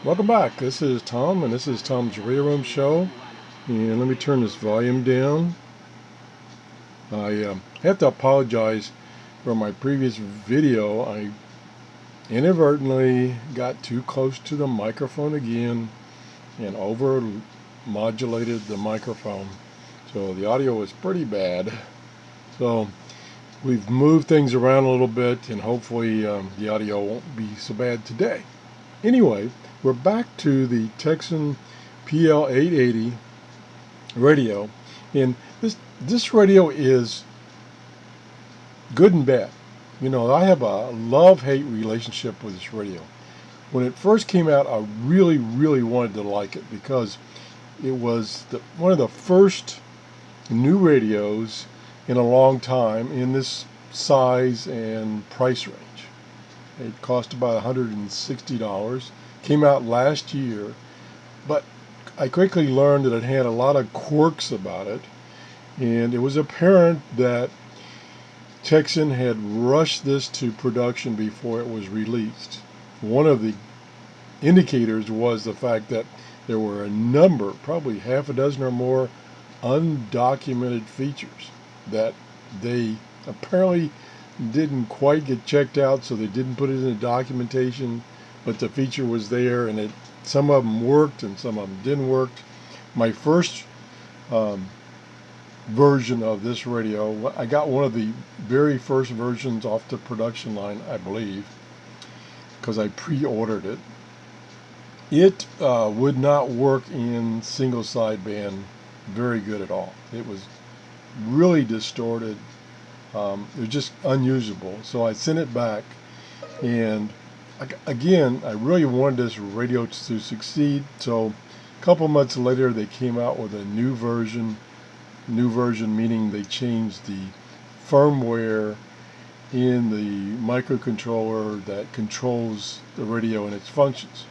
Welcome back. This is Tom, and this is Tom's Radio Room Show. And let me turn this volume down. I have to apologize for my previous video. I inadvertently got too close to the microphone again and over modulated the microphone. So the audio was pretty bad. So we've moved things around a little bit, and hopefully the audio won't be so bad today. Anyway, we're back to the Tecsun PL-880 radio, and this radio is good and bad. You know, I have a love-hate relationship with this radio. When it first came out, I really wanted to like it because it was one of the first new radios in a long time in this size and price range. It cost about $160. Came out last year, but I quickly learned that it had a lot of quirks about it, and it was apparent that Tecsun had rushed this to production before it was released. One of the indicators was the fact that there were a number, probably half a dozen or more, undocumented features that they apparently didn't quite get checked out, so they didn't put it in the documentation, but the feature was there, and some of them worked and some of them didn't work. My first version of this radio, I got one of the very first versions off the production line, I believe, because I pre-ordered it. It would not work in single sideband very good at all. It was really distorted. It was just unusable. So I sent it back, and again, I really wanted this radio to succeed. So a couple months later, they came out with a new version. New version meaning they changed the firmware in the microcontroller that controls the radio and its functions.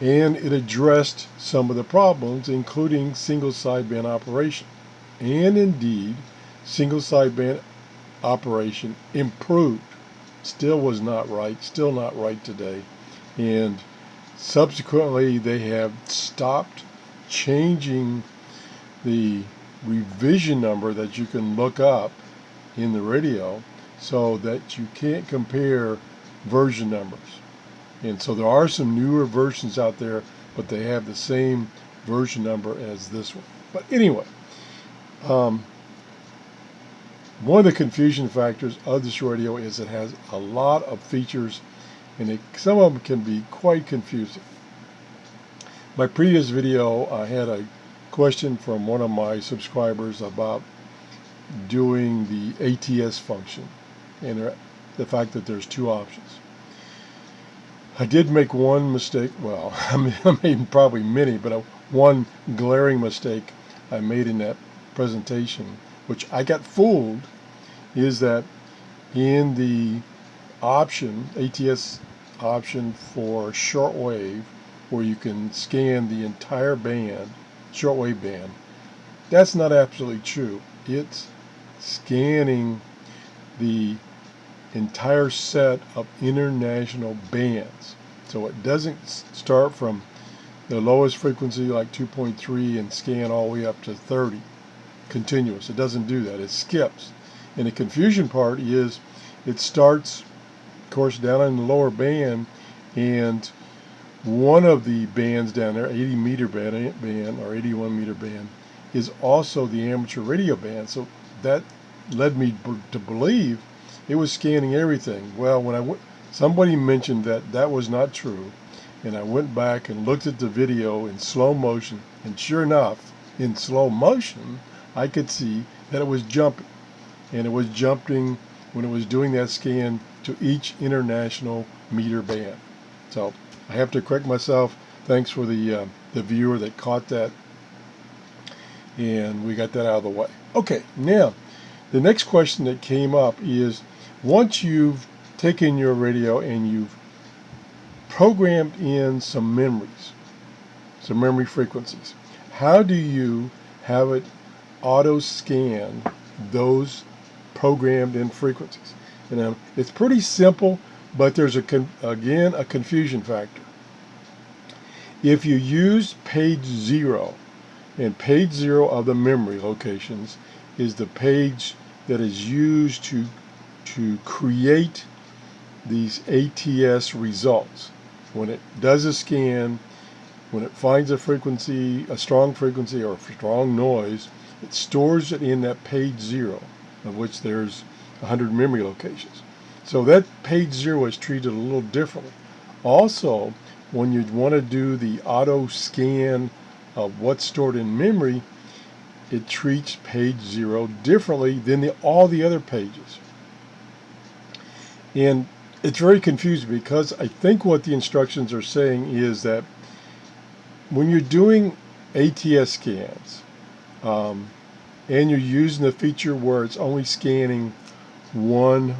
And it addressed some of the problems, including single sideband operation. And indeed, single sideband operation improved. Still was not right, still not right today. And subsequently, they have stopped changing the revision number that you can look up in the radio so that you can't compare version numbers. And so there are some newer versions out there, but they have the same version number as this one. But anyway, one of the confusion factors of this radio is it has a lot of features, and some of them can be quite confusing. My previous video, I had a question from one of my subscribers about doing the ATS function and the fact that there's two options. I did make one mistake. Well, I made probably many, but one glaring mistake I made in that presentation, which I got fooled, is that in the option, ATS option for shortwave, where you can scan the entire band, shortwave band, that's not absolutely true. It's scanning the entire set of international bands. So it doesn't start from the lowest frequency like 2.3 and scan all the way up to 30 continuous. It doesn't do that. It skips. And the confusion part is it starts, of course, down in the lower band, and one of the bands down there, 80 meter band or 81 meter band, is also the amateur radio band. So that led me to believe it was scanning everything. Well, when somebody mentioned that that was not true, and I went back and looked at the video in slow motion, and sure enough, in slow motion, I could see that it was jumping, and it was jumping when it was doing that scan to each international meter band. So I have to correct myself. Thanks for the viewer that caught that, and we got that out of the way. Okay, now the next question that came up is, once you've taken your radio and you've programmed in some memories, some memory frequencies, how do you have it auto scan those programmed in frequencies? And it's pretty simple, but there's again a confusion factor. If you use page 0, and page 0 of the memory locations is the page that is used to create these ATS results. When it does a scan, when it finds a frequency, a strong frequency or a strong noise, it stores it in that page 0, of which there's 100 memory locations. So that page 0 is treated a little differently. Also, when you want to do the auto scan of what's stored in memory, it treats page 0 differently than all the other pages. And it's very confusing because I think what the instructions are saying is that when you're doing ATS scans, and you're using the feature where it's only scanning one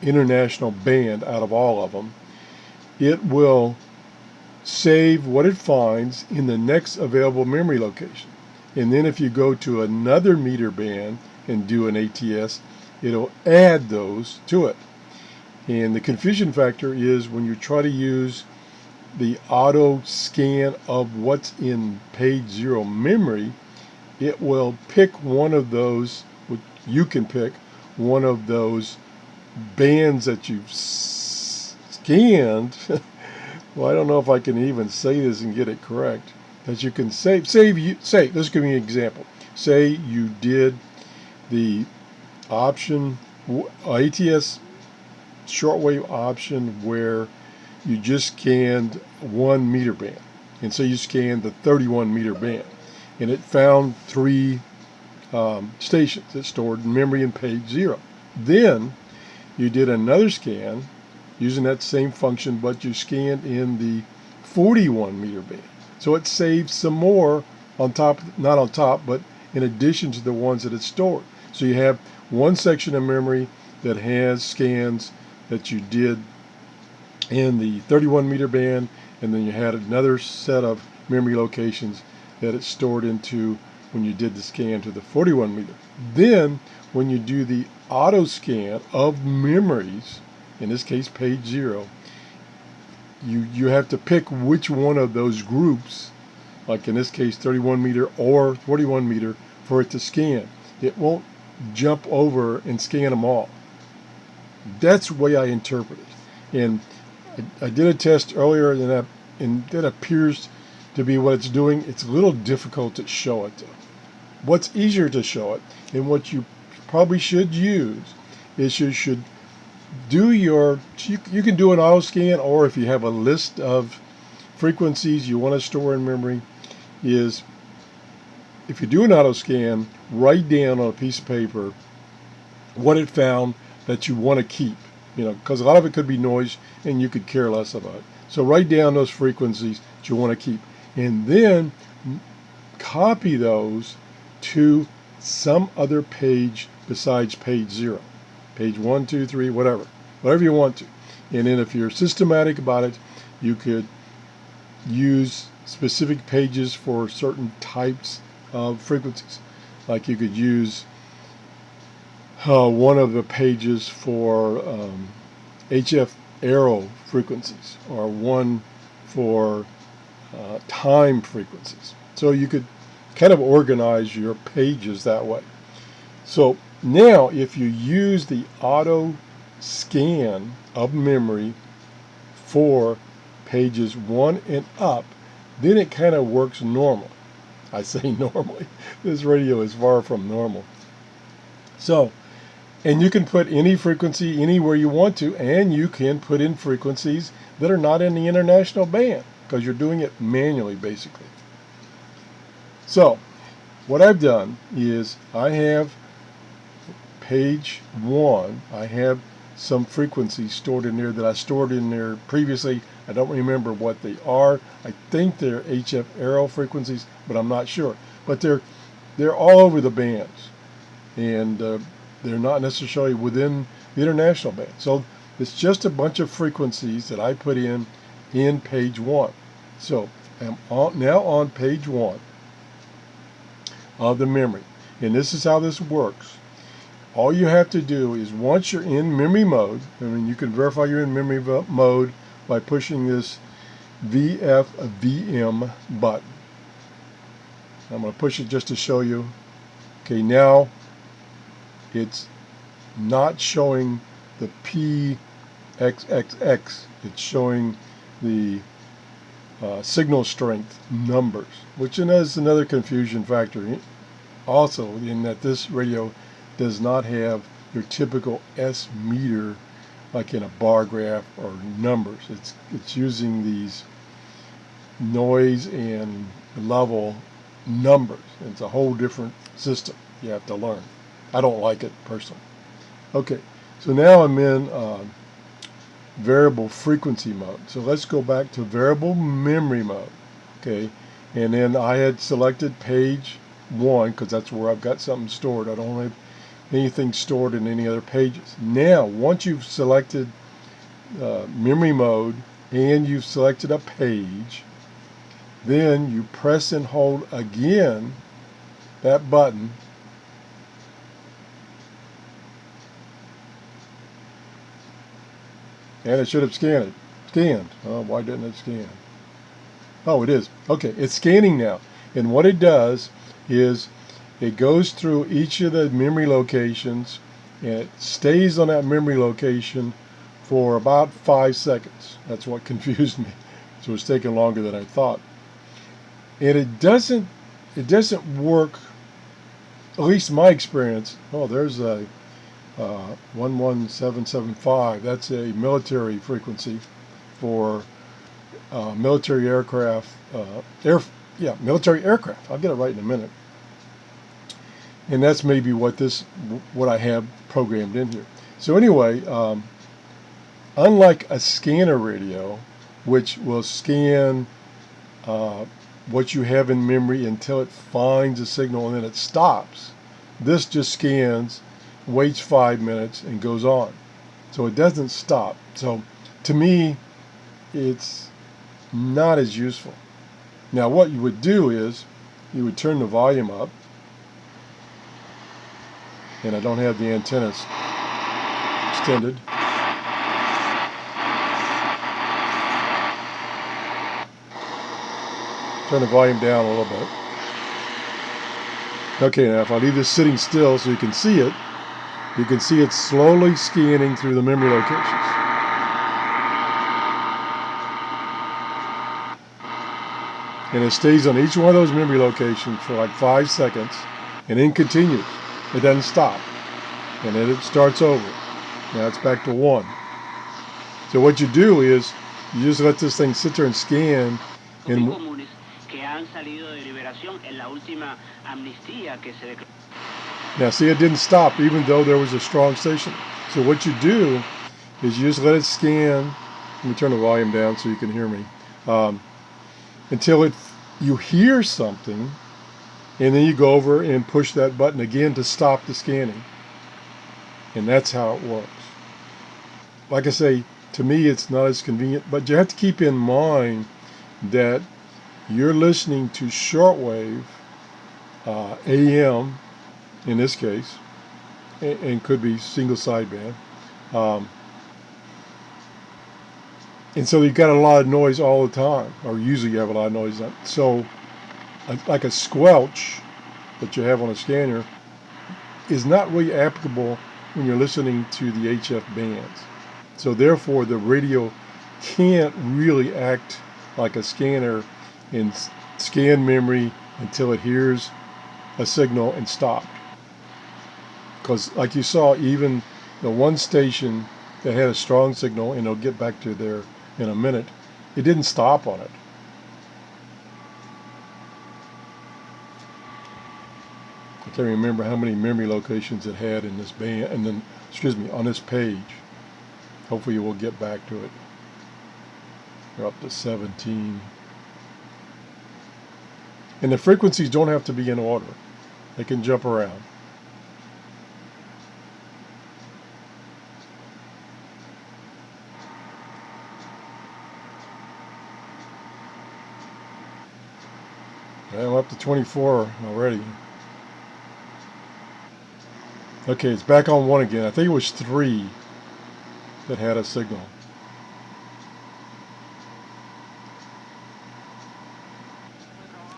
international band out of all of them, it will save what it finds in the next available memory location. And then if you go to another meter band and do an ATS, it'll add those to it. And the confusion factor is when you try to use the auto scan of what's in page 0 memory, it will pick one of those, you can pick one of those bands that you've scanned. Well, I don't know if I can even say this and get it correct. That you can say, let's give me an example. Say you did the option, ATS shortwave option where you just scanned 1 meter band. And so you scanned the 31 meter band. And it found 3 stations that stored in memory in page 0. Then you did another scan using that same function, but you scanned in the 41 meter band. So it saved some more on top, not on top, but in addition to the ones that it stored. So you have one section of memory that has scans that you did in the 31 meter band, and then you had another set of memory locations that it stored into when you did the scan to the 41 meter. Then when you do the auto scan of memories, in this case page 0, you have to pick which one of those groups, like in this case 31 meter or 41 meter, for it to scan. It won't jump over and scan them all. That's the way I interpret it. And I did a test earlier and that appears to be what it's doing. It's a little difficult to show it though. What's easier to show it, and what you probably should use, is you should do you can do an auto scan, or if you have a list of frequencies you want to store in memory, is if you do an auto scan, write down on a piece of paper what it found that you want to keep, because a lot of it could be noise and you could care less about it. So write down those frequencies that you want to keep, and then copy those to some other page besides page 0. Page 1, 2, 3, whatever you want to. And then if you're systematic about it, you could use specific pages for certain types of frequencies. Like you could use one of the pages for HF arrow frequencies, or one for time frequencies. So you could kind of organize your pages that way. So now if you use the auto scan of memory for pages 1 and up, then it kind of works normal. I say normally. This radio is far from normal. So, and you can put any frequency anywhere you want to, and you can put in frequencies that are not in the international band, because you're doing it manually basically. So what I've done is I have page 1, I have some frequencies stored in there that I stored in there previously. I don't remember what they are. I think they're HF arrow frequencies, but I'm not sure. But they're all over the bands, and they're not necessarily within the international band. So it's just a bunch of frequencies that I put in page 1. So I'm now on page 1 of the memory, and this is how this works. All you have to do is, once you're in memory mode, I mean, you can verify you're in memory mode by pushing this VFVM button. I'm going to push it just to show you. Okay, now it's not showing the PXXX. It's showing the signal strength numbers, which is another confusion factor. Also, in that this radio does not have your typical S meter like in a bar graph or numbers. It's using these noise and level numbers. It's a whole different system you have to learn. I don't like it personally. Okay, so now I'm in variable frequency mode. So let's go back to variable memory mode. Okay, and then I had selected page 1 because that's where I've got something stored. I don't have anything stored in any other pages. Now, once you've selected memory mode and you've selected a page, then you press and hold again that button, and it should have scanned. Oh, why didn't it scan? Oh, it is. Okay, it's scanning now. And what it does is it goes through each of the memory locations and it stays on that memory location for about 5 seconds. That's what confused me. So it's taking longer than I thought. And it doesn't work, at least in my experience. Oh, there's a 11775. That's a military frequency for military aircraft. Military aircraft. I'll get it right in a minute. And that's maybe what I have programmed in here. So anyway, unlike a scanner radio, which will scan what you have in memory until it finds a signal and then it stops, this just scans, waits 5 minutes, and goes on. So it doesn't stop. So to me, it's not as useful. Now what you would do is you would turn the volume up, and I don't have the antennas extended. Turn the volume down a little bit. Okay, now if I leave this sitting still so you can see it slowly scanning through the memory locations. And it stays on each one of those memory locations for like 5 seconds and then continues. It doesn't stop. And then it starts over. Now it's back to 1. So what you do is you just let this thing sit there and scan. And now see, it didn't stop even though there was a strong station. So what you do is you just let it scan. Let me turn the volume down so you can hear me. Until you hear something, and then you go over and push that button again to stop the scanning. And that's how it works. Like I say, to me it's not as convenient, but you have to keep in mind that you're listening to shortwave, AM in this case, and could be single sideband. And so you've got a lot of noise all the time, or usually you have a lot of noise. So like a squelch that you have on a scanner is not really applicable when you're listening to the HF bands. So therefore the radio can't really act like a scanner and scan memory until it hears a signal and stop. Because like you saw, even the one station that had a strong signal, and I'll get back to there in a minute, it didn't stop on it. I can't remember how many memory locations it had in this band, and then, on this page. Hopefully we'll get back to it. We're up to 17. And the frequencies don't have to be in order. They can jump around. I'm up to 24 already. Okay, it's back on 1 again. I think it was 3 that had a signal.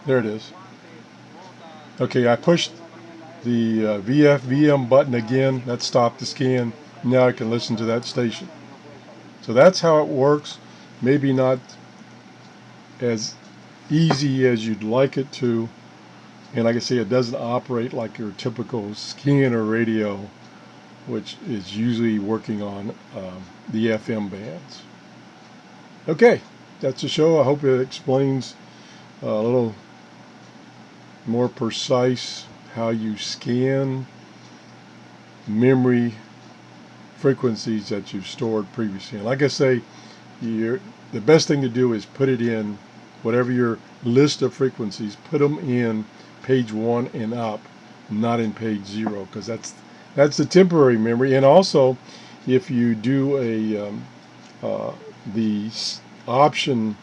There it is. Okay, I pushed the VFVM button again. That stopped the scan. Now I can listen to that station. So that's how it works. Maybe not as easy as you'd like it to. And like I say, it doesn't operate like your typical scanner radio, which is usually working on the FM bands. Okay, that's the show. I hope it explains a little more precise how you scan memory frequencies that you've stored previously. And like I say, the best thing to do is put it in whatever your list of frequencies, put them in page 1 and up, not in page 0, because that's the temporary memory. And also, if you do the option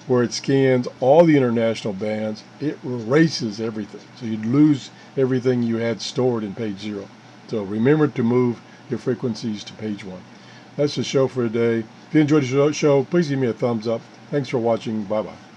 where it scans all the international bands, it erases everything. So you'd lose everything you had stored in page 0. So remember to move your frequencies to page 1. That's the show for today. If you enjoyed the show, please give me a thumbs up. Thanks for watching. Bye-bye.